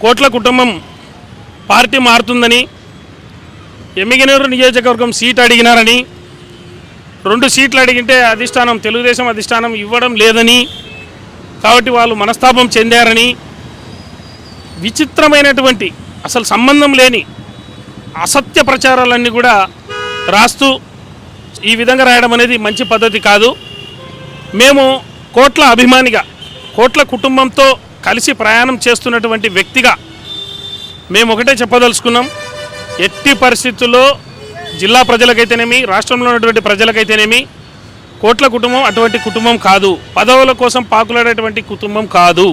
కోట్ల కుటుంబం పార్టీ మారుతుందని, ఎమ్మిగనూరు నియోజకవర్గం సీట్ అడిగినారని, 2 సీట్లు అడిగింటే అధిష్టానం తెలుగుదేశం అధిష్టానం ఇవ్వడం లేదని, కాబట్టి వాళ్ళు మనస్తాపం చెందారని విచిత్రమైనటువంటి అసలు సంబంధం లేని అసత్య ప్రచారాలన్నీ కూడా రాస్తూ ఈ విధంగా రాయడం అనేది మంచి పద్ధతి కాదు. మేము కోట్ల అభిమానిగా, కోట్ల కుటుంబంతో కలిసి ప్రయాణం చేస్తున్నటువంటి వ్యక్తిగా మేము ఒకటే చెప్పదలుచుకున్నాం. ఎట్టి పరిస్థితుల్లో జిల్లా ప్రజలకైతేనేమి, రాష్ట్రంలో ఉన్నటువంటి ప్రజలకైతేనేమి కోట్ల కుటుంబం అటువంటి కుటుంబం కాదు. పదవుల కోసం పాకులాడేటువంటి కుటుంబం కాదు.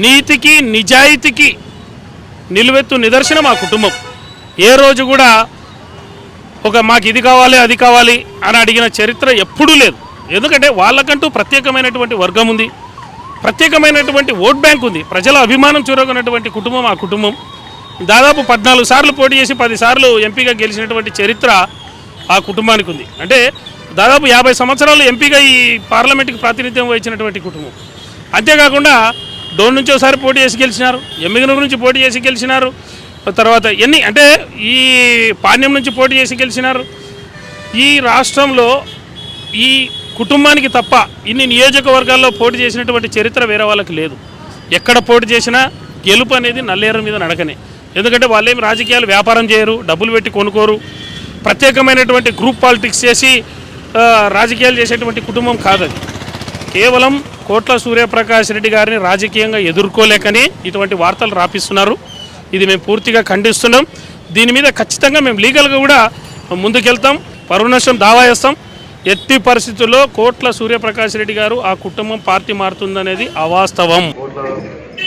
నీతికి నిజాయితీకి నిలువెత్తు నిదర్శనం ఆ కుటుంబం. ఏ రోజు కూడా మాకు ఇది కావాలి అది కావాలి అని అడిగిన చరిత్ర ఎప్పుడూ లేదు. ఎందుకంటే వాళ్ళకంటూ ప్రత్యేకమైనటువంటి వర్గం ఉంది, ప్రత్యేకమైనటువంటి ఓట్ బ్యాంక్ ఉంది, ప్రజల అభిమానం చూరగొన్నటువంటి కుటుంబం ఆ కుటుంబం. దాదాపు 14 సార్లు పోటీ చేసి 10 సార్లు ఎంపీగా గెలిచినటువంటి చరిత్ర ఆ కుటుంబానికి ఉంది. అంటే దాదాపు 50 సంవత్సరాలు ఎంపీగా ఈ పార్లమెంట్కి ప్రాతినిధ్యం వహించినటువంటి కుటుంబం. అంతేకాకుండా డోన్ నుంచి ఒకసారి పోటీ చేసి గెలిచినారు, ఎమ్మిగనూరు నుంచి పోటీ చేసి గెలిచినారు, తర్వాత అంటే ఈ పాణ్యం నుంచి పోటీ చేసి గెలిచినారు. ఈ రాష్ట్రంలో ఈ కుటుంబానికి తప్ప ఇన్ని నియోజకవర్గాల్లో పోటీ చేసినటువంటి చరిత్ర వేరే వాళ్ళకి లేదు. ఎక్కడ పోటీ చేసినా గెలుపు అనేది నల్లేరు మీద నడకనే. ఎందుకంటే వాళ్ళేమి రాజకీయాలు వ్యాపారం చేయరు, డబ్బులు పెట్టి కొనుక్కోరు, ప్రత్యేకమైనటువంటి గ్రూప్ పాలిటిక్స్ చేసి రాజకీయాలు చేసేటువంటి కుటుంబం కాదది. కేవలం కోట్ల సూర్యప్రకాష్ రెడ్డి గారిని రాజకీయంగా ఎదుర్కోలేకనే ఇటువంటి వార్తలు రాపిస్తున్నారు. ఇది మేము పూర్తిగా ఖండిస్తున్నాం. దీని మీద ఖచ్చితంగా మేము లీగల్గా కూడా ముందుకెళ్తాం, పరువు నష్టం దావా చేస్తాం. ఎట్టి పరిస్థితుల్లో కోట్ల సూర్యప్రకాష్ రెడ్డి గారు ఆ కుటుంబం పార్టీ మారుతుందనేది అవాస్తవం.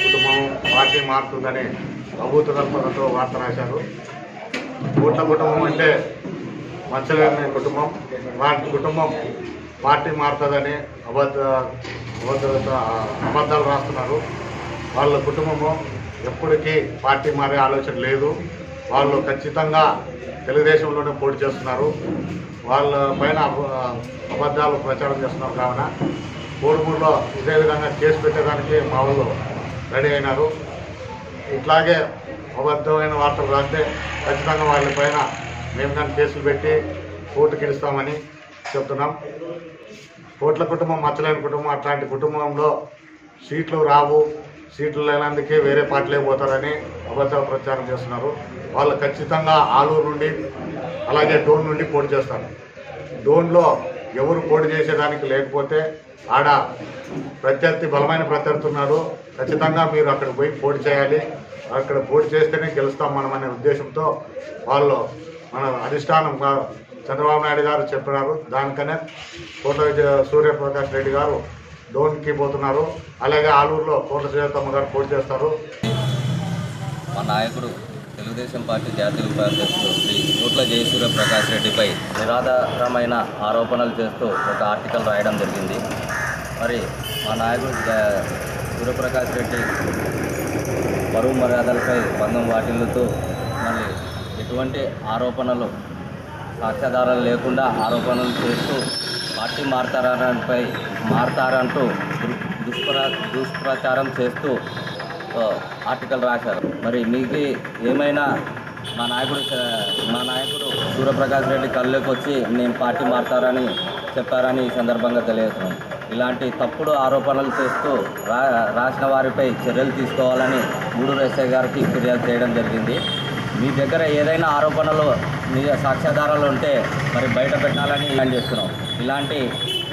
కుటుంబం పార్టీ మారుతుందని ప్రభుత్వ కల్పనతో వార్త రాశారు. కోట్ల కుటుంబం అంటే మచ్చలేని కుటుంబం. వాటి కుటుంబం పార్టీ మారుతుందని అబద్ధాలు రాస్తున్నారు. వాళ్ళ కుటుంబము ఎప్పటికీ పార్టీ మారే ఆలోచన లేదు. వాళ్ళు ఖచ్చితంగా తెలుగుదేశంలోనే పోటీ చేస్తున్నారు. వాళ్ళ పైన అబద్ధాలు ప్రచారం చేస్తున్నారు. కావున కోడుమూరులో ఇదే విధంగా కేసు పెట్టేదానికి మా వాళ్ళు రెడీ అయినారు. ఇట్లాగే అబద్ధమైన వార్తలు రాస్తే ఖచ్చితంగా వాళ్ళ పైన మేము కానీ కేసులు పెట్టి కోర్టుకి ఇస్తామని చెప్తున్నాం. కోట్ల కుటుంబం మచ్చలేని కుటుంబం. అట్లాంటి కుటుంబంలో సీట్లు రావు, సీట్లు లేనందుకే వేరే పార్టీలే పోతారని అబద్ధాలు ప్రచారం చేస్తున్నారు. వాళ్ళు ఖచ్చితంగా ఆలూరు నుండి అలాగే డోన్ నుండి పోటీ చేస్తారు. డోన్లో ఎవరు పోటీ చేసేదానికి లేకపోతే ఆడ ప్రత్యర్థి బలమైన ప్రత్యర్థి ఉన్నాడు. ఖచ్చితంగా మీరు అక్కడ పోయి పోటీ చేయాలి, అక్కడ పోటీ చేస్తేనే గెలుస్తాం మనం అనే ఉద్దేశంతో వాళ్ళు మన అధిష్టానం చంద్రబాబు నాయుడు గారు చెప్పినారు. దానికనే కోట్ల సూర్యప్రకాష్ రెడ్డి గారు డోన్కి పోతున్నారు. అలాగే ఆలూరులో కోట్ల సుజాతమ్మ గారు పోటీ చేస్తారు. మా నాయకుడు తెలుగుదేశం పార్టీ జాతీయ ఉపాధ్యక్షుడు శ్రీ కోట్ల సూర్యప్రకాష్ రెడ్డిపై నిరాధారమైన ఆరోపణలు చేస్తూ ఒక ఆర్టికల్ రాయడం జరిగింది. మరి మా నాయకుడు సూర్యప్రకాష్ రెడ్డి పరువు మర్యాదలపై బంధం వాటిల్లుతూ మళ్ళీ ఎటువంటి ఆరోపణలు సాక్ష్యాధారాలు లేకుండా ఆరోపణలు చేస్తూ పార్టీ మారతారంటూ దుష్ప్రచారం చేస్తూ ఆర్టికల్ రాశారు. మరి మీకు ఏమైనా మా నాయకుడు సూర్యప్రకాష్ రెడ్డి కళ్ళలోకి వచ్చి నేను పార్టీ మారతారని చెప్పారని ఈ సందర్భంగా తెలియజేస్తున్నాను. ఇలాంటి తప్పుడు ఆరోపణలు చేస్తూ రాసిన వారిపై చర్యలు తీసుకోవాలని గూడూరు ఎస్ఐ గారికి ఫిర్యాదు చేయడం జరిగింది. మీ దగ్గర ఏదైనా ఆరోపణలు సాక్ష్యాధారాలు ఉంటే మరి బయట పెట్టాలని డిమాండ్ చేస్తున్నాం. ఇలాంటి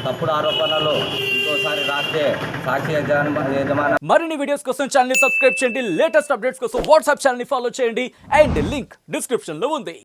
తప్పుడు ఆరోపణలు ఇంకోసారి రాస్తే సాక్షి యజమాని. మరిన్ని వీడియోస్ కోసం ఛానల్ ని సబ్స్క్రైబ్ చేయండి. లేటెస్ట్ అప్డేట్స్ కోసం వాట్సాప్ ఛానల్ ని ఫాలో చేయండి. అండ్ లింక్ డిస్క్రిప్షన్ లో ఉంది.